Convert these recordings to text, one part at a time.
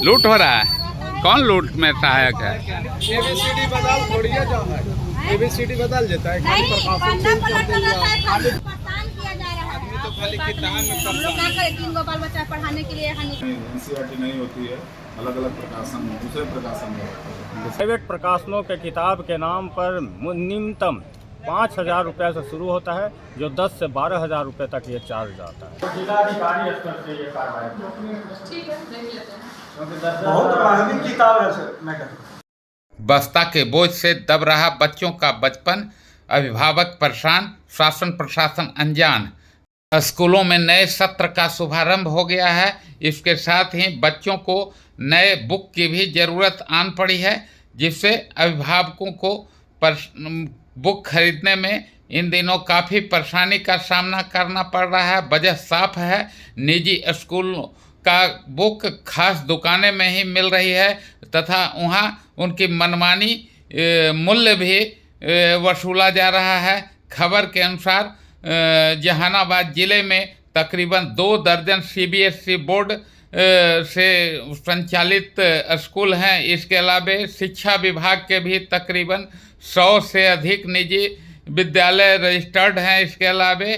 लूट हो रहा है। कौन लूट में सहायक है? एबीसीडी बदल थोड़ी है, जो है एबीसीडी बदल देता है। नहीं, बंदा पलट कर रहता है, खाली परेशान किया जा रहा है। आदमी तो खाली बात किताब नहीं में है। हम लोग क्या करें, 3 गो बाल बच्चा पढ़ाने के लिए एनसीईआरटी नहीं होती है, अलग अलग प्रकाशन दूसरे प्रकाशन में होता है। प्राइवेट प्रकाशनों के किताब के नाम पर न्यूनतम 5,000 रुपये से शुरू होता है, जो 10 से 12,000 रुपये तक ये चार्ज आता है। जिलाधिकारी स्तर से ये कार्रवाई बहुत महंगी किताब है सर, मैं कहता हूं। बस्ता के बोझ से दब रहा बच्चों का बचपन, अभिभावक परेशान, शासन प्रशासन अनजान। स्कूलों में नए सत्र का शुभारंभ हो गया है। इसके साथ ही बच्चों को नए बुक की भी ज़रूरत आन पड़ी है, जिससे अभिभावकों को बुक खरीदने में इन दिनों काफ़ी परेशानी का सामना करना पड़ रहा है। वजह साफ है, निजी स्कूलों का बुक खास दुकानें में ही मिल रही है तथा वहाँ उनकी मनमानी मूल्य भी वसूला जा रहा है। खबर के अनुसार जहानाबाद ज़िले में तकरीबन 2 दर्जन सीबीएसई बोर्ड से संचालित स्कूल हैं। इसके अलावा शिक्षा विभाग के भी तकरीबन 100 से अधिक निजी विद्यालय रजिस्टर्ड हैं। इसके अलावा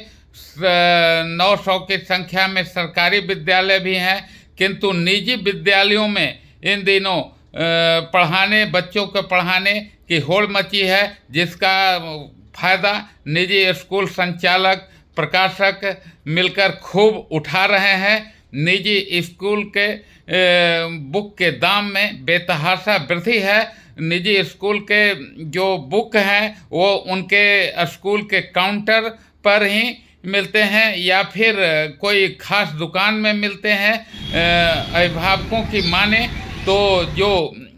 900 की संख्या में सरकारी विद्यालय भी हैं, किंतु निजी विद्यालयों में इन दिनों बच्चों को पढ़ाने की होड़ मची है, जिसका फायदा निजी स्कूल संचालक प्रकाशक मिलकर खूब उठा रहे हैं। निजी स्कूल के बुक के दाम में बेतहाशा वृद्धि है। निजी स्कूल के जो बुक हैं वो उनके स्कूल के काउंटर पर ही मिलते हैं या फिर कोई खास दुकान में मिलते हैं। अभिभावकों की माने तो जो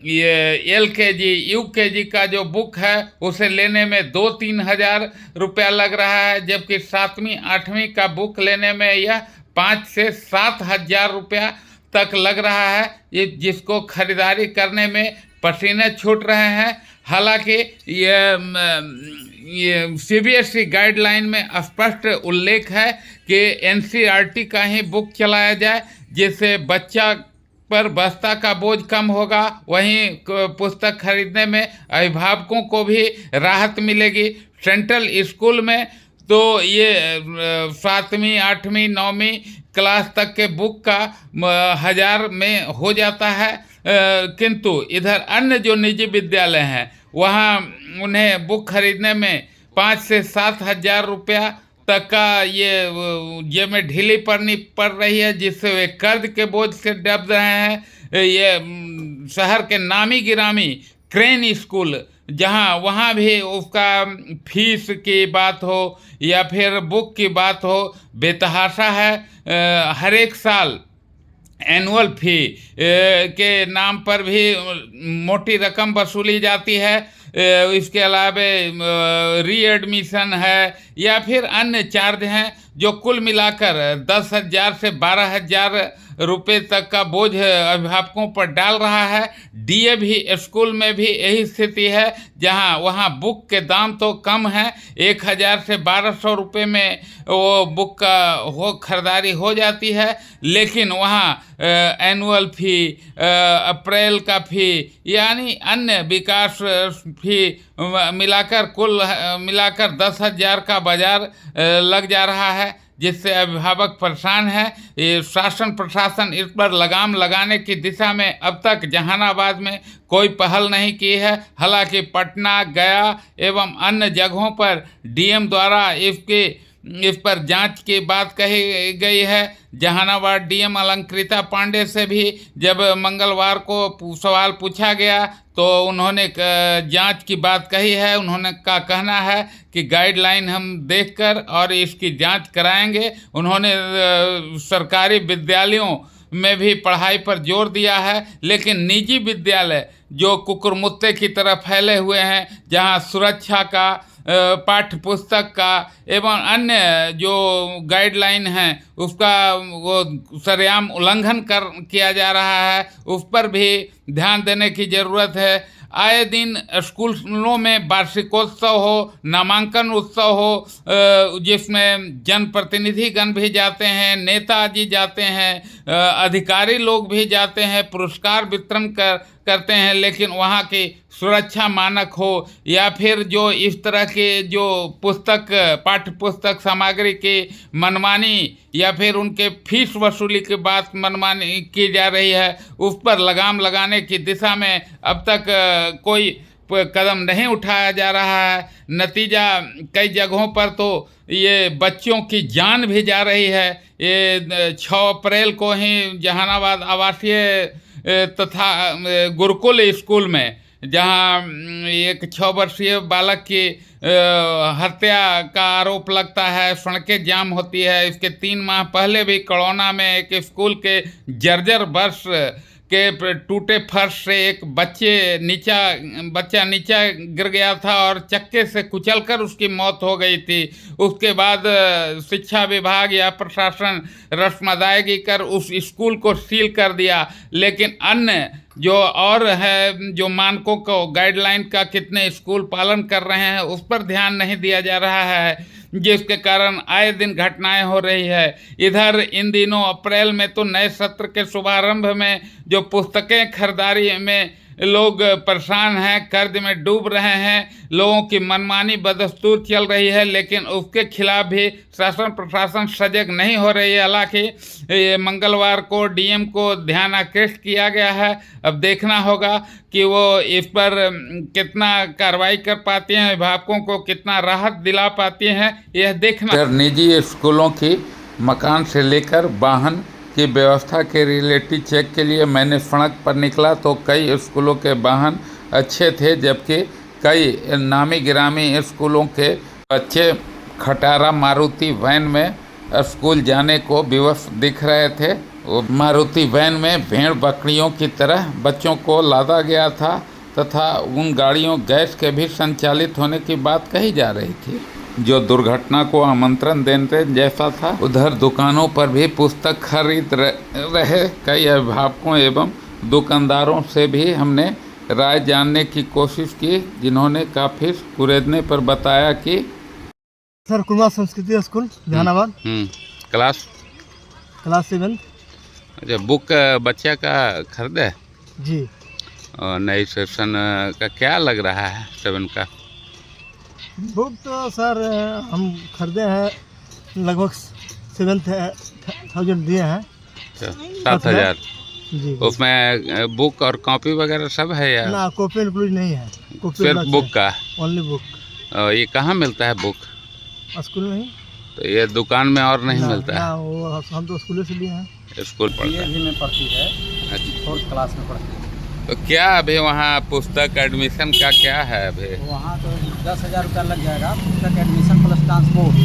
ये LKG UKG का जो बुक है उसे लेने में 2-3 हज़ार रुपया लग रहा है, जबकि 7वीं 8वीं का बुक लेने में यह 5 से 7 हज़ार रुपया तक लग रहा है, ये जिसको खरीदारी करने में पसीने छूट रहे हैं। हालांकि ये CBSE गाइडलाइन में स्पष्ट उल्लेख है कि NCERT का ही बुक चलाया जाए, जिससे बच्चा पर बस्ता का बोझ कम होगा। वहीं पुस्तक खरीदने में अभिभावकों को भी राहत मिलेगी। सेंट्रल स्कूल में तो ये 7वीं 8वीं 9वीं क्लास तक के बुक का 1000 में हो जाता है, किंतु इधर अन्य जो निजी विद्यालय हैं वहाँ उन्हें बुक खरीदने में 5 से 7 हज़ार रुपया तक का ये में ढीली पड़ रही है, जिससे वे कर्ज के बोझ से दब रहे हैं। ये शहर के नामी गिरामी क्रेन स्कूल, जहाँ वहाँ भी उसका फीस की बात हो या फिर बुक की बात हो, बेतहाशा है। हर एक साल एनुअल फी के नाम पर भी मोटी रकम वसूली जाती है। इसके अलावा रीएडमिशन है या फिर अन्य चार्ज हैं, जो कुल मिलाकर 10,000 से 12,000 रुपये तक का बोझ अभिभावकों पर डाल रहा है। DAV स्कूल में भी यही स्थिति है, जहां वहां बुक के दाम तो कम हैं, 1,000 से 1,200 रुपये में वो बुक का खरीदारी हो जाती है, लेकिन वहां एनुअल फ़ी, अप्रैल का फ़ी यानी अन्य विकास फ़ी मिलाकर कुल मिलाकर 10,000 का बाजार लग जा रहा है, जिससे अभिभावक परेशान है। ये शासन प्रशासन इस पर लगाम लगाने की दिशा में अब तक जहानाबाद में कोई पहल नहीं की है। हालांकि पटना, गया एवं अन्य जगहों पर DM द्वारा इस पर जांच की बात कही गई है। जहानाबाद DM अलंकृता पांडे से भी जब मंगलवार को सवाल पूछा गया तो उन्होंने जांच की बात कही है। उन्होंने का कहना है कि गाइडलाइन हम देखकर और इसकी जांच कराएंगे। उन्होंने सरकारी विद्यालयों में भी पढ़ाई पर जोर दिया है, लेकिन निजी विद्यालय जो कुकुरमुत्ते की तरह फैले हुए हैं, जहां सुरक्षा का, पाठ्य पुस्तक का एवं अन्य जो गाइडलाइन हैं उसका वो सरेआम उल्लंघन किया जा रहा है, उस पर भी ध्यान देने की ज़रूरत है। आए दिन स्कूलों में वार्षिकोत्सव हो, नामांकन उत्सव हो, जिसमें जनप्रतिनिधिगण भी जाते हैं, नेताजी जाते हैं, अधिकारी लोग भी जाते हैं, पुरस्कार वितरण करते हैं, लेकिन वहाँ की सुरक्षा मानक हो या फिर जो इस तरह के जो पाठ्य पुस्तक सामग्री की मनमानी या फिर उनके फीस वसूली के बाद मनमानी की जा रही है, उस पर लगाम लगाने की दिशा में अब तक कोई कदम नहीं उठाया जा रहा है। नतीजा कई जगहों पर तो ये बच्चों की जान भी जा रही है। ये 6 अप्रैल को ही जहानाबाद आवासीय तथा गुरुकुल स्कूल में जहां एक 6 वर्षीय बालक की हत्या का आरोप लगता है, सड़कें जाम होती है। इसके 3 माह पहले भी कड़ौना में एक स्कूल के जर्जर बस के टूटे फर्श से एक बच्चा नीचा गिर गया था और चक्के से कुचलकर उसकी मौत हो गई थी। उसके बाद शिक्षा विभाग या प्रशासन रस्म अदायगी कर उस स्कूल को सील कर दिया, लेकिन अन्य जो और है जो मानकों को गाइडलाइन का कितने स्कूल पालन कर रहे हैं उस पर ध्यान नहीं दिया जा रहा है, जिसके कारण आए दिन घटनाएं हो रही है। इधर इन दिनों अप्रैल में तो नए सत्र के शुभारंभ में जो पुस्तकें खरीदारी में लोग परेशान हैं, कर्ज में डूब रहे हैं, लोगों की मनमानी बदस्तूर चल रही है, लेकिन उसके खिलाफ भी शासन प्रशासन सजग नहीं हो रही है। हालांकि मंगलवार को डीएम को ध्यान आकृष्ट किया गया है। अब देखना होगा कि वो इस पर कितना कार्रवाई कर पाते हैं, अभिभावकों को कितना राहत दिला पाते हैं, यह देखना। निजी स्कूलों की मकान से लेकर वाहन की व्यवस्था के रिलेटिव चेक के लिए मैंने सड़क पर निकला तो कई स्कूलों के वाहन अच्छे थे, जबकि कई नामी गिरामी स्कूलों के बच्चे खटारा मारुति वैन में स्कूल जाने को विवश दिख रहे थे। मारुति वैन में भेड़ बकरियों की तरह बच्चों को लादा गया था तथा उन गाड़ियों गैस के भी संचालित होने की बात कही जा रही थी, जो दुर्घटना को आमंत्रण देने जैसा था। उधर दुकानों पर भी पुस्तक खरीद रहे कई अभिभावकों एवं दुकानदारों से भी हमने राय जानने की कोशिश की, जिन्होंने काफ़ी कुरेदने पर बताया कि सर कुमार संस्कृति स्कूल जहानाबाद क्लास 7। अच्छा, बुक बच्चा का खरीदे जी। और नई सेशन का क्या लग रहा है 7 का? बुक तो सर हम खरीदे हैं, लगभग 7,000 दिए हैं। 7,000 जी। उसमें बुक और कॉपी वगैरह सब है या ना? कॉपी इंक्लूड नहीं है, सिर्फ बुक का? Only book. ये कहाँ मिलता है बुक? स्कूल में ही। तो ये दुकान में और नहीं मिलता ना, है? वो हम तो स्कूल से लिए हैं। स्कूल पढ़ता है? में पढ़ती है, अच्छा। 4th क्लास में पढ़ती है। तो क्या अभी वहाँ पुस्तक एडमिशन का क्या है अभी? वहाँ तो 10,000 रुपया लग जाएगा, पुस्तक एडमिशन प्लस ट्रांसपोर्ट।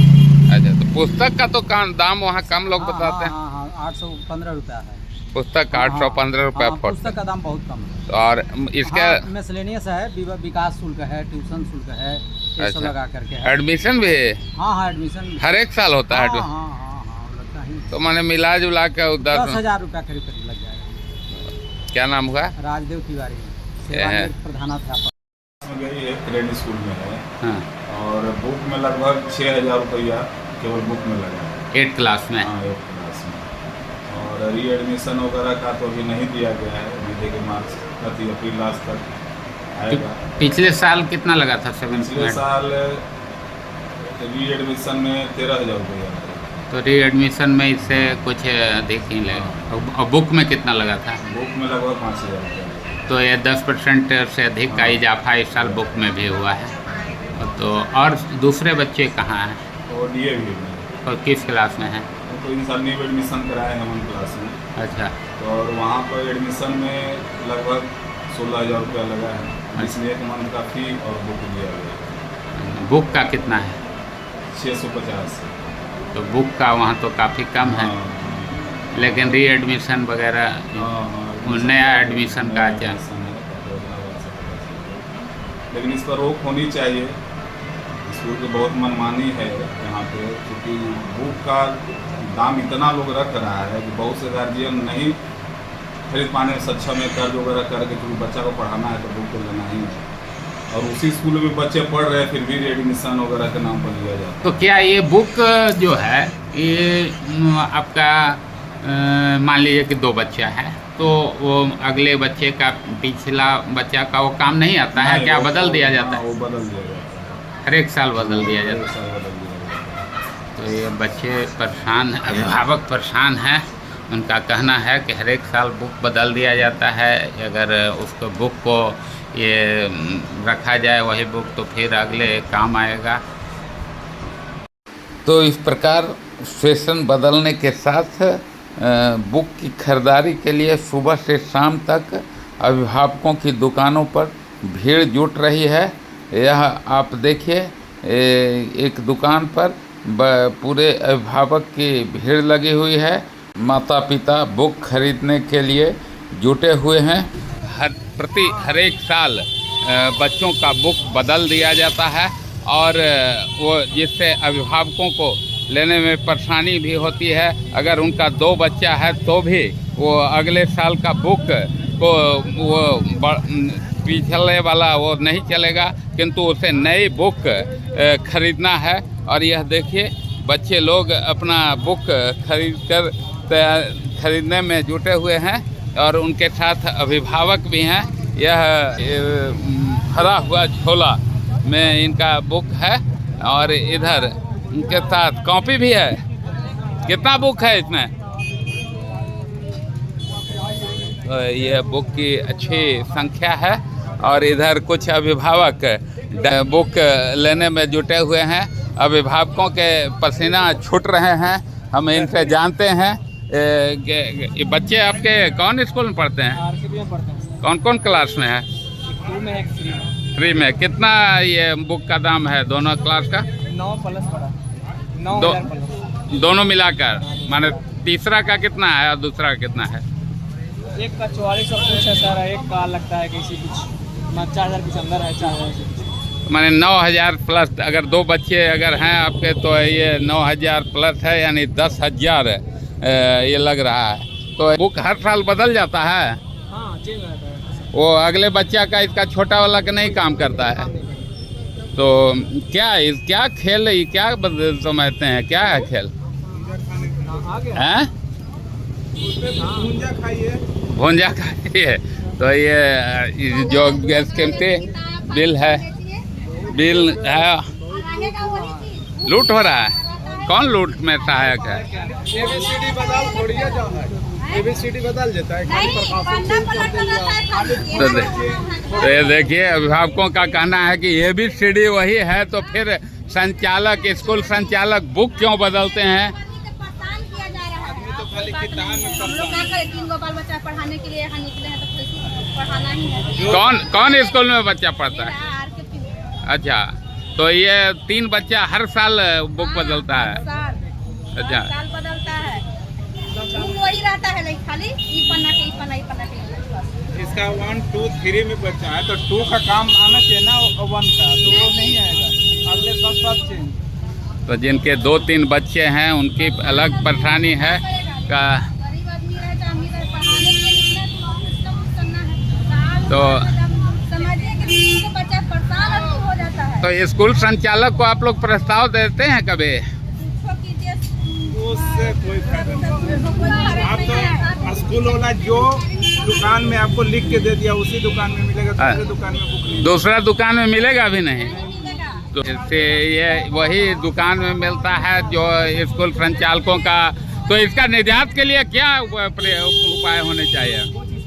अच्छा, तो पुस्तक का तो दाम वहाँ कम लोग बताते हैं। हाँ, 815 रुपया है पुस्तक 815 रुपया फुट। पुस्तक का दाम बहुत कम है। तो और इसका मिसलेनियस है, विकास शुल्क है, ट्यूशन शुल्क है, ये सब लगा करके है। एडमिशन भी है? हाँ, एडमिशन हर एक साल होता है? हाँ, लगता है। तो मैंने मिला जुला के 10,000 रुपया करीब लग जाएगा। क्या नाम हुआ? राजदेव तिवारी, सेवानिवृत्त प्रधानाध्यापक। गई है क्रेडिट स्कूल में है। हाँ। और बुक में लगभग 6,000 रुपया केवल बुक में लगा है 8 क्लास में। हाँ, 8 क्लास में। और री एडमिशन वगैरह का तो अभी नहीं दिया गया है, अभी देखिए मार्च अप्रैल लास्ट तक आएगा। पिछले साल कितना लगा था 7th पिछले में? साल री एडमिशन में 13,000 रुपया। तो री एडमिशन में इससे कुछ अधिक ही लगा। और बुक में कितना लगा था? बुक में लगभग 5,000 रुपया। तो ये 10% से अधिक का इजाफा इस साल बुक में भी हुआ है। तो और दूसरे बच्चे कहाँ हैं? और लिए भी और किस क्लास में हैं? तो इन साल न्यू एडमिशन कराए हैं 1 क्लास में। अच्छा। तो और वहाँ पर एडमिशन में लगभग 16,000 रुपया लगा है, जिसमें 1 मंथ का फी और बुक दिया गया। बुक का कितना है? 650। तो बुक का वहाँ तो काफ़ी कम है। लेकिन री एडमिशन वगैरह नया एडमिशन का क्या? लेकिन इस पर रोक होनी चाहिए। स्कूल की बहुत मनमानी है यहाँ पे, क्योंकि बुक का दाम इतना लोग रख रहा है कि बहुत से गार्जियन नहीं खरीद पाने में सक्षम है, कर्ज वगैरह करके, क्योंकि बच्चा को पढ़ाना है तो बुक तो लेना ही है। और उसी स्कूल में बच्चे पढ़ रहे हैं, फिर भी एडमिशन वगैरह के नाम पर लिया जाता है। तो क्या ये बुक जो है ये आपका मान लीजिए कि 2 बच्चा है, तो वो अगले बच्चे का पिछला बच्चा का वो काम नहीं आता है, क्या बदल दिया जाता है? वो बदल दिया जाता है, हर एक साल बदल दिया जाता है। साल बदल दिया जाता है। तो ये बच्चे परेशान, अभिभावक परेशान हैं। उनका कहना है कि हर एक साल बुक बदल दिया जाता है। अगर उसको बुक को ये रखा जाए वही बुक तो फिर अगले काम आएगा। तो इस प्रकार सेशन बदलने के साथ बुक की खरीदारी के लिए सुबह से शाम तक अभिभावकों की दुकानों पर भीड़ जुट रही है। यह आप देखिए, एक दुकान पर पूरे अभिभावक की भीड़ लगी हुई है। माता पिता बुक खरीदने के लिए जुटे हुए हैं। हर एक साल बच्चों का बुक बदल दिया जाता है और वो जिससे अभिभावकों को लेने में परेशानी भी होती है। अगर उनका 2 बच्चा है तो भी वो अगले साल का बुक को वो पिछले वाला वो नहीं चलेगा, किंतु उसे नई बुक खरीदना है। और यह देखिए, बच्चे लोग अपना बुक खरीदने में जुटे हुए हैं और उनके साथ अभिभावक भी हैं। यह भरा हुआ झोला में इनका बुक है और इधर इनके साथ कॉपी भी है। कितना बुक है इसमें? तो ये बुक की अच्छी संख्या है और इधर कुछ अभिभावक बुक लेने में जुटे हुए हैं। अभिभावकों के पसीना छूट रहे हैं, हम इनसे जानते हैं। ये बच्चे आपके कौन स्कूल में पढ़ते हैं? आरकेबी में पढ़ते हैं। कौन कौन क्लास में है? 2 में है, 3 में। 3 में। कितना ये बुक का दाम है दोनों क्लास का? 9 प्लस पड़ा, 9,000 प्लस। दोनों मिलाकर माने तीसरा का कितना है और दूसरा का कितना है? एक का 4400 कुछ है सर, एक का लगता है किसी कुछ 4,000 कुछ अंदर है, 4,000 से कुछ। माने 9,000 प्लस। अगर 2 बच्चे अगर हैं आपके तो ये 9,000 प्लस है, यानी 10,000 ये लग रहा है। तो बुक हर साल बदल जाता है? हाँ, चेंज रहता है। वो अगले बच्चा का इसका छोटा वाला का नहीं काम करता है। तो क्या खेल है, क्या समझते हैं, क्या है खेल? हैं? भूंजा खाइए। तो ये जो गैस कीमती बिल है लूट हो रहा है। कौन लूट में सहायक है? ABCD बदल थोड़ी है, जो है ABCD बदल जाता है, खाली तो ये देखिए, अभिभावकों का कहना है कि ABCD वही है, तो फिर संचालक, स्कूल संचालक बुक क्यों बदलते हैं? परेशान किया जा रहा है। हम लोग क्या करें, 3 बाल बच्चा पढ़ाने के लिए यहाँ निकले हैं, तो पढ़ाना ही है। कौन स्कूल में बच्चा पढ़ता है? आरकेबी में। अच्छा, तो ये 3 बच्चा हर साल बुक बदलता है? अच्छा, हर साल बदलता है। बुक वही रहता है, लेकिन खाली ई पन्ना के बस। इसका 1, 2, 3 में बच्चा है तो 2 का काम आना चाहिए ना, 1 का, तो वो नहीं आएगा। अगले सब चेंज। तो जिनके 2-3 बच्चे हैं उनकी अलग परेशानी है का। गरीब आदमी रहे तो अमीर रहे, पढ़ाने के लिए कुछ ना कुछ करना है। तो समझिए कि 3 बच्चा परेशान हो जाता है। तो स्कूल संचालक को आप लोग प्रस्ताव देते हैं कभी? उससे कोई फायदा नहीं। आप तो स्कूल वाला जो दुकान में आपको लिख के दे दिया उसी दुकान में मिलेगा, दूसरे दुकान में बुक नहीं। दूसरा दुकान में मिलेगा भी नहीं। तो इससे ये वही दुकान में मिलता है जो स्कूल संचालकों का। तो इसका निजात के लिए क्या उपाय होने चाहिए?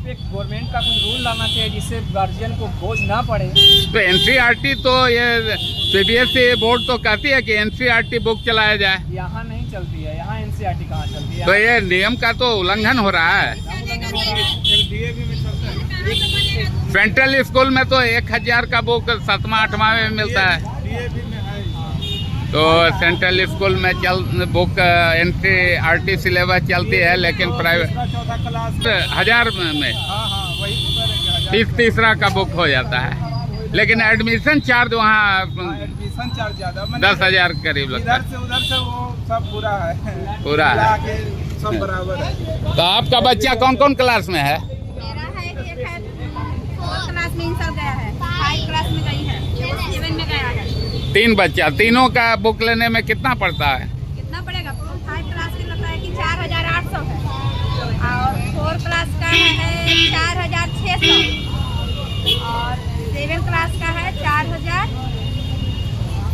गवर्नमेंट का कुछ रूल लाना चाहिए जिससे गार्जियन को बोझ ना पड़े। तो NCERT तो ये CBSE बोर्ड तो कहती है कि NCERT बुक चलाया जाए। यहाँ नहीं चलती है, यहाँ NCERT कहाँ चलती है? तो ये नियम का तो उल्लंघन हो रहा है। DAV में चलता है। सेंट्रल स्कूल में तो 1,000 का बुक 7वां 8वां में मिलता है। DAV में है। तो सेंट्रल स्कूल में बुक NCERT सिलेबस चलती है, लेकिन प्राइवेट 4th क्लास 1000 में हाँ वही 30 का बुक हो जाता है। लेकिन एडमिशन चार्ज वहाँ एडमिशन चार्ज ज्यादा, 10,000 करीब लगता है। इधर से उधर से वो सब पूरा है, पूरा है। मिला के सब बराबर है। तो आपका बच्चा कौन कौन क्लास में है? एक है 4th क्लास में इंटर गया है, 5 क्लास में गई है, 7 में गया है। 3 बच्चा, तीनों का बुक लेने में कितना पड़ता है? कितना पड़ेगा? 5 क्लास के लगता है कि 4800 है और 4 क्लास का है 4600 और 7 क्लास का है 4000।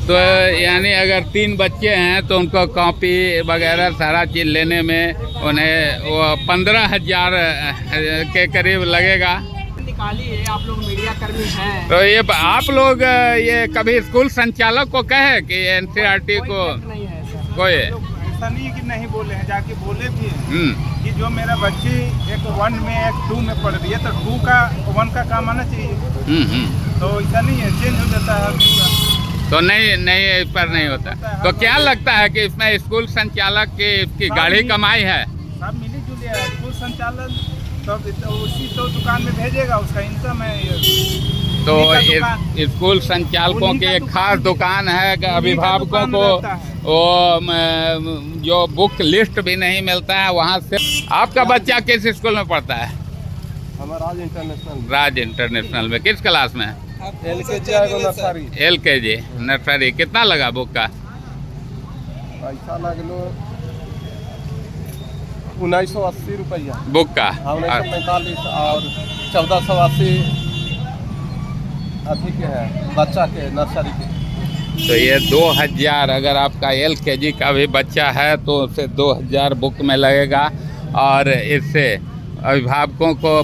तो यानी अगर 3 बच्चे हैं तो उनको कॉपी वगैरह सारा चीज़ लेने में उन्हें वो 15,000 के करीब लगेगा। निकाली है, आप लोग मीडिया कर्मी हैं, तो ये आप लोग ये कभी स्कूल संचालक को कहे कि एनसीईआरटी को नहीं है सर। कोई ऐसा नहीं है कि नहीं बोले हैं, जाके बोले भी हैं कि जो मेरा बच्ची एक 1 में एक 2 में पढ़ रही है तो 2 का 1 का काम आना चाहिए। तो ऐसा नहीं है, चेंज हो जाता है हर दिन। तो नहीं इस पर नहीं होता। तो क्या लगता है कि इसमें स्कूल संचालक की इसकी गाढ़ी कमाई है? सब मिली जुली है, स्कूल संचालन सब उसी तो दुकान में भेजेगा, उसका इनकम है। तो उन्हीं का इस स्कूल संचालकों की एक खास दुकान है कि अभिभावकों को वो जो बुक लिस्ट भी नहीं मिलता है वहाँ से। आपका बच्चा किस स्कूल में पढ़ता है? हमारा राज इंटरनेशनल। राज इंटरनेशनल में किस क्लास में? LKG nursery. कितना लगा बुक का? पैसा लगलो 1980 रुपया बुक का 1945 और 1480 अधिक है बच्चा के नर्सरी के। तो ये 2000 अगर आपका LKG का भी बच्चा है तो उसे 2000 बुक में लगेगा। और इससे अभिभावकों को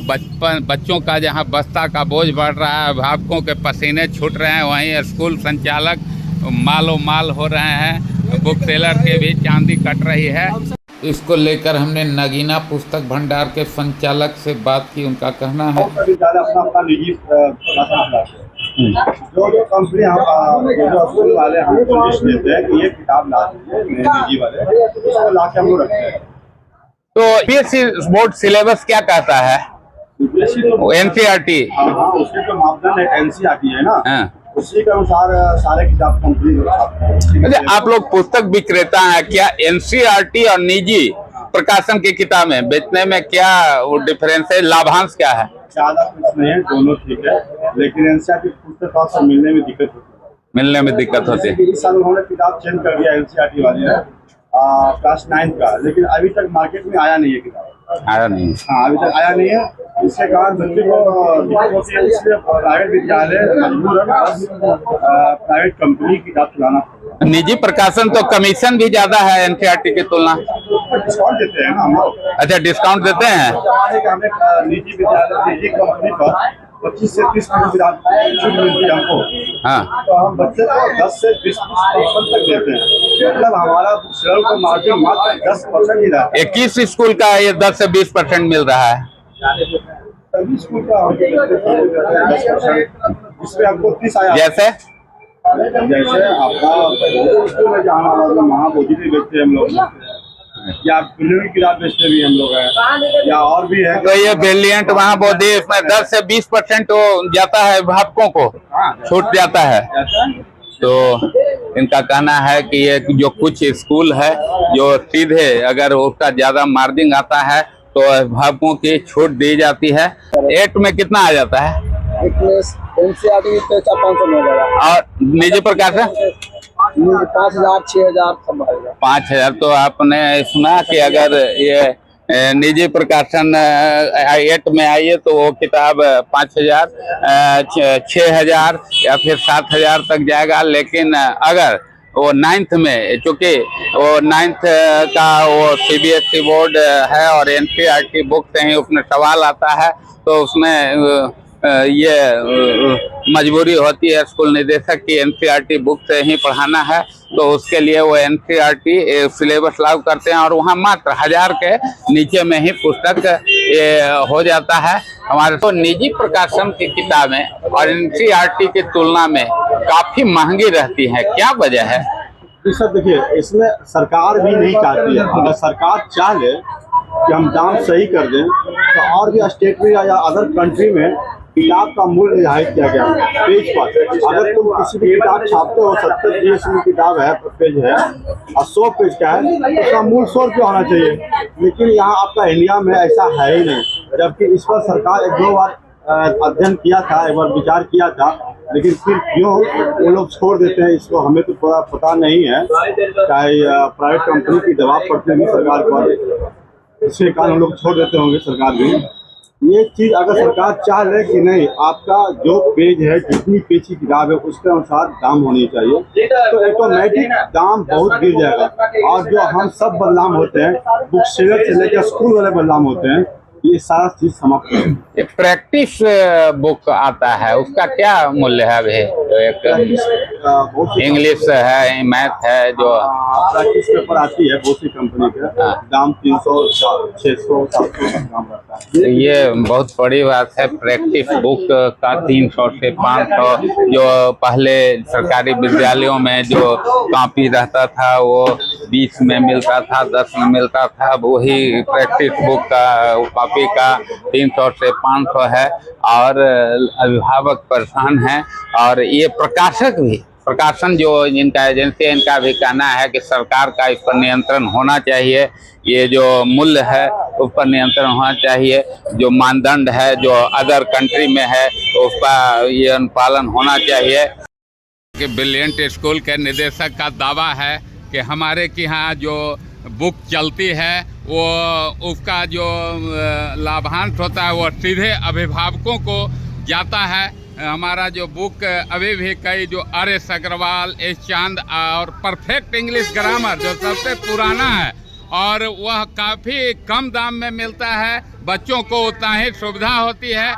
बच्चों का जहां बस्ता का बोझ बढ़ रहा है, अभिभावकों के पसीने छूट रहे हैं, वहीं स्कूल संचालक मालो माल हो रहे हैं। बुक सेलर के भी चांदी कट रही है। इसको लेकर हमने नगीना पुस्तक भंडार के संचालक से बात की। उनका कहना है अपना निजी जो कंपनी जो स्कूल वाले हमको लिस्ट देते हैं कि ये किताब ला निजी वाले, उसको ला के हम लोग रखते हैं। तो बीएससी बोर्ड सिलेबस क्या कहता है? एनसीईआरटी उसके जो मापदंड है एनसीईआरटी है ना, हाँ। उसी के अनुसार सारे किताब कंपनी। अच्छा, आप लोग पुस्तक विक्रेता हैं, क्या एनसीईआरटी और निजी प्रकाशन की किताबें बेचने में क्या वो डिफरेंस है? लाभांश क्या है? ज्यादा कुछ नहीं है, दोनों ठीक है, लेकिन एनसीईआरटी पुस्तक आपसे मिलने में दिक्कत होती है। इस साल उन्होंने किताब चेंज कर दिया एनसीईआरटी वाली ने, क्लास 9 का, लेकिन अभी तक मार्केट में आया नहीं है किताब। आया नहीं? हाँ, अभी तक आया नहीं है। इसके कारण बच्चे को दिक्कत होती है, इसलिए प्राइवेट विद्यालय मजबूरन प्राइवेट कंपनी की किताब चलाना पड़ता है। निजी प्रकाशन तो कमीशन भी ज्यादा है एनसीईआरटी की तुलना। डिस्काउंट देते हैं ना हम लोग। अच्छा, डिस्काउंट देते हैं। हमें निजी विद्यालय निजी कंपनी पर 25 से 30% छूट मिलती है हमको। हाँ, तो हम बच्चे को 10 से 20% तक देते हैं। मतलब हमारा शेयर का मार्जिन मात्र 10% ही रहा है। 21 स्कूल का ये 10 से 20% मिल रहा है। सभी स्कूल का 10%, जिसमें हमको 30 आया। जैसे आपका स्कूल में जहाँ महाबोधि भी बेचते हैं हम लोग, या फिल्म की किताब बेचते भी हम लोग हैं, या और भी है। तो ये ब्रिलियंट महाबोधि, इसमें 10 से 20% जाता है, अभिभावकों को छूट जाता है। तो इनका कहना है कि ये जो कुछ स्कूल है जो सीधे अगर उसका ज्यादा मार्जिन आता है तो अभिभावकों की छूट दी जाती है। 8 में कितना आ जाता है? एनसीईआरटी 4-500 में और निजी प्रकाशन 5000 6000 सब आएगा। 5000। तो आपने सुना कि अगर ये निजी प्रकाशन 8 में आई है तो वो किताब 5000, 6000 या फिर 7000 तक जाएगा। लेकिन अगर वो 9th में, चूंकि वो 9th का वो सीबीएसई बोर्ड है और एनसीईआरटी बुक से ही उसमें सवाल आता है, तो उसमें ये मजबूरी होती है स्कूल निदेशक की एनसीईआरटी बुक से ही पढ़ाना है। तो उसके लिए वो एनसीईआरटी सिलेबस लागू करते हैं और वहाँ मात्र 1000 के नीचे में ही पुस्तक ये हो जाता है हमारे। तो निजी प्रकाशन की किताबें और एनसीईआरटी की तुलना में काफी महंगी रहती हैं, क्या वजह है? सर देखिए, इसमें सरकार भी नहीं चाहती है। अगर सरकार चाहे कि हम दाम सही कर दें तो और भी स्टेट में या अदर कंट्री में किताब का मूल्य निर्धारित किया गया पेज पर। अगर तुम किसी भी किताब छापते हो, 70 पेज की किताब है, पेज है और 100 पेज का है, तो उसका मूल्य 100 रुपया होना चाहिए। लेकिन यहाँ आपका इंडिया में ऐसा है ही नहीं, जबकि इस पर सरकार 1-2 बार अध्ययन किया था, एक बार विचार किया था, लेकिन फिर क्यों वो लोग छोड़ देते हैं इसको हमें तो थोड़ा पता नहीं है। चाहे प्राइवेट कंपनी की दबाव पड़ती होगी सरकार पर, इसके कारण हम लोग छोड़ देते होंगे सरकार भी। ये चीज़ अगर सरकार चाह ले कि नहीं, आपका जो पेज है, जितनी पेज की किताब है, उसके अनुसार दाम होनी चाहिए, तो ऑटोमेटिक दाम बहुत गिर जाएगा। और जो हम सब बदलाव होते हैं, बुक सेलर से लेकर स्कूल वाले बदलाव होते हैं, ये सारा चीज समाप्त है। ये प्रैक्टिस बुक आता है, उसका क्या मूल्य है अभी? जो एक इंग्लिश है, मैथ है, जो प्रैक्टिस पेपर आती है बहुत सी कंपनी के, दाम 300, 600, 700 दाम रहता है। ये बहुत बड़ी बात है। प्रैक्टिस बुक का 300 से 500, जो पहले सरकारी विद्यालयों में जो कॉपी रहता था वो 20 में मिलता था, 10 में मिलता था, वही प्रैक्टिस बुक का कॉपी का 300 से 500 है। और अभिभावक परेशान हैं। और ये प्रकाशन जो जिनका एजेंसी है, इनका भी कहना है कि सरकार का इस पर नियंत्रण होना चाहिए। ये जो मूल्य है उस पर नियंत्रण होना चाहिए। जो मानदंड है जो अदर कंट्री में है उसका ये अनुपालन होना चाहिए। कि ब्रिलियंट स्कूल के निदेशक का दावा है कि हमारे के यहाँ जो बुक चलती है वो उसका जो लाभांश होता है वो सीधे अभिभावकों को जाता है। हमारा जो बुक अभी भी कई जो आर.एस. अग्रवाल, एस. चांद और परफेक्ट इंग्लिश ग्रामर जो सबसे पुराना है और वह काफ़ी कम दाम में मिलता है। बच्चों को उतना ही सुविधा होती है,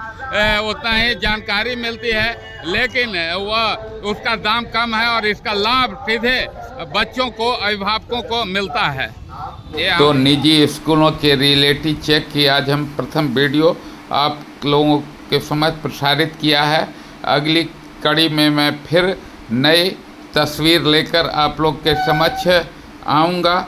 उतना ही जानकारी मिलती है, लेकिन वह उसका दाम कम है और इसका लाभ सीधे बच्चों को, अभिभावकों को मिलता है। तो निजी स्कूलों के रियलिटी चेक की आज हम प्रथम वीडियो आप लोगों के समझ प्रसारित किया है। अगली कड़ी में मैं फिर नई तस्वीर लेकर आप लोग के समक्ष आऊँगा।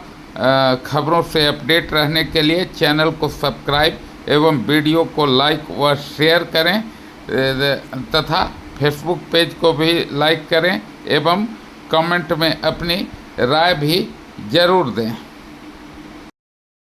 खबरों से अपडेट रहने के लिए चैनल को सब्सक्राइब एवं वीडियो को लाइक व शेयर करें तथा फेसबुक पेज को भी लाइक करें एवं कमेंट में अपनी राय भी ज़रूर दें।